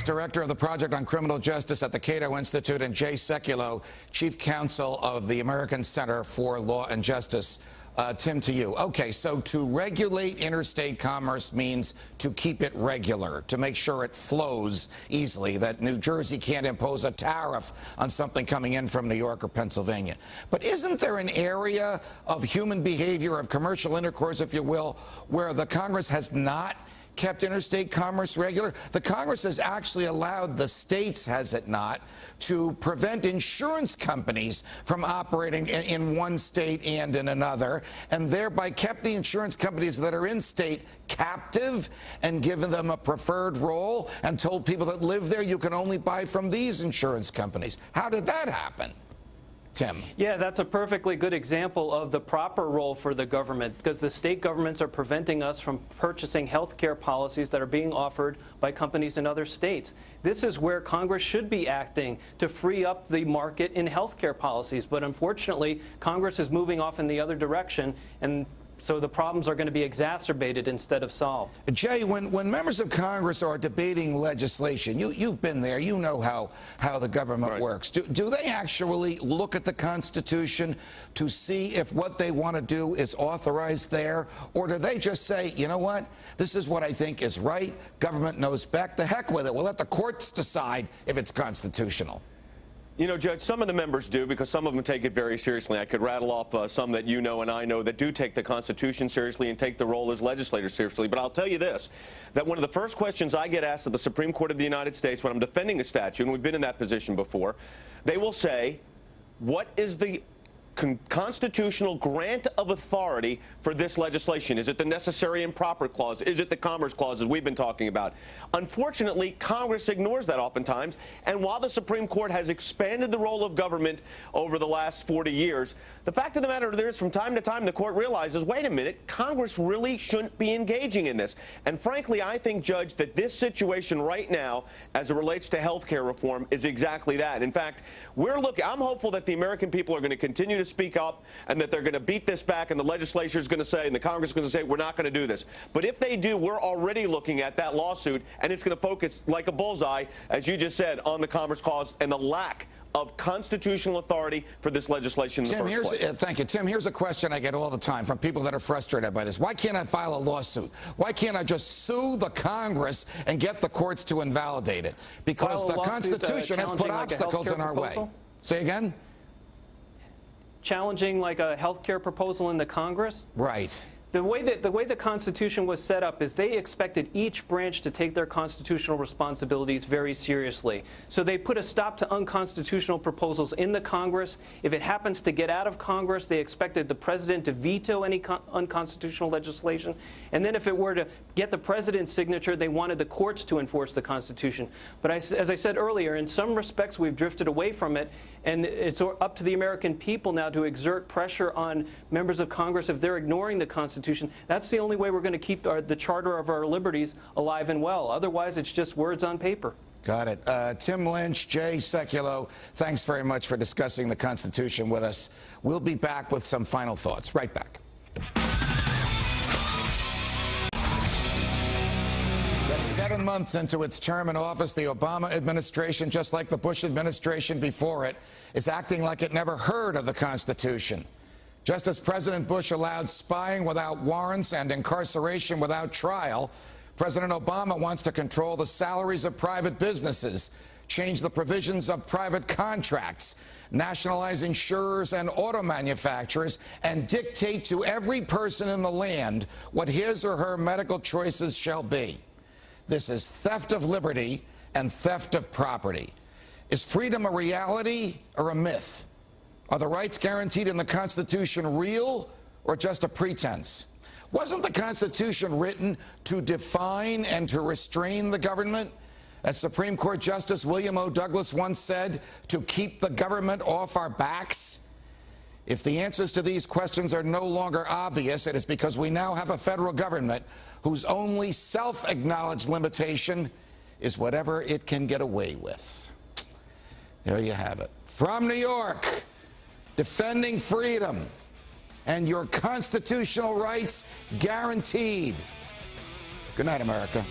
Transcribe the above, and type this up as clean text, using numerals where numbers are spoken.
Lynch, Director of the Project on Criminal Justice at the Cato Institute, and Jay Sekulow, Chief Counsel of the American Center for Law and Justice. Tim, to you. Okay, so to regulate interstate commerce means to keep it regular, to make sure it flows easily, that New Jersey can't impose a tariff on something coming in from New York or Pennsylvania. But isn't there an area of human behavior, of commercial intercourse, if you will, where the Congress has not kept interstate commerce regular? The Congress has actually allowed the states, has it not, to prevent insurance companies from operating in one state and in another, and thereby kept the insurance companies that are in state captive and given them a preferred role and told people that live there you can only buy from these insurance companies. How did that happen? Tim. Yeah, that's a perfectly good example of the proper role for the government, because the state governments are preventing us from purchasing health care policies that are being offered by companies in other states. This is where Congress should be acting to free up the market in health care policies. But unfortunately, Congress is moving off in the other direction, and so the problems are going to be exacerbated instead of solved. Jay, when members of Congress are debating legislation, you've been there, you know how the government works. Do they actually look at the Constitution to see if what they want to do is authorized there? Or do they just say, you know what, this is what I think is right, government knows Beck, the heck with it, we'll let the courts decide if it's constitutional? You know, Judge, some of the members do, because some of them take it very seriously. I could rattle off some that you know and I know that do take the Constitution seriously and take the role as legislators seriously. But I'll tell you this, that one of the first questions I get asked at the Supreme Court of the United States when I'm defending a statute, and we've been in that position before, they will say, what is the constitutional grant of authority for this legislation? Is it the necessary and proper clause? Is it the commerce clause, as we've been talking about? Unfortunately, Congress ignores that oftentimes, and while the Supreme Court has expanded the role of government over the last 40 years, the fact of the matter is, from time to time, the court realizes, wait a minute, Congress really shouldn't be engaging in this. And frankly, I think, Judge, that this situation right now, as it relates to health care reform, is exactly that. In fact, I'm hopeful that the American people are going to continue to speak up and that they're going to beat this back, and the legislature is going to say, and the Congress is going to say, we're not going to do this. But if they do, we're already looking at that lawsuit, and it's going to focus like a bullseye, as you just said, on the commerce clause and the lack of constitutional authority for this legislation in the first place. Thank you. Tim, here's a question I get all the time from people that are frustrated by this. Why can't I file a lawsuit? Why can't I just sue the Congress and get the courts to invalidate it? Because the Constitution has put obstacles in our way. Say again? Challenging like a health care proposal in the Congress? Right. The way the Constitution was set up is they expected each branch to take their constitutional responsibilities very seriously. So they put a stop to unconstitutional proposals in the Congress. If it happens to get out of Congress, they expected the president to veto any unconstitutional legislation. And then if it were to get the president's signature, they wanted the courts to enforce the Constitution. But as I said earlier, in some respects, we've drifted away from it. And it's up to the American people now to exert pressure on members of Congress if they're ignoring the Constitution. That's the only way we're going to keep the charter of our liberties alive and well. Otherwise, it's just words on paper. Got it. Tim Lynch, Jay Sekulow, thanks very much for discussing the Constitution with us. We'll be back with some final thoughts. Right back. Just 7 months into its term in office, the Obama administration, just like the Bush administration before it, is acting like it never heard of the Constitution. Just as President Bush allowed spying without warrants and incarceration without trial, President Obama wants to control the salaries of private businesses, change the provisions of private contracts, nationalize insurers and auto manufacturers, and dictate to every person in the land what his or her medical choices shall be. This is theft of liberty and theft of property. Is freedom a reality or a myth? Are the rights guaranteed in the Constitution real or just a pretense? Wasn't the Constitution written to define and to restrain the government? As Supreme Court Justice William O. Douglas once said, to keep the government off our backs? If the answers to these questions are no longer obvious, it is because we now have a federal government whose only self-acknowledged limitation is whatever it can get away with. There you have it. From New York, defending freedom and your constitutional rights guaranteed. Good night, America.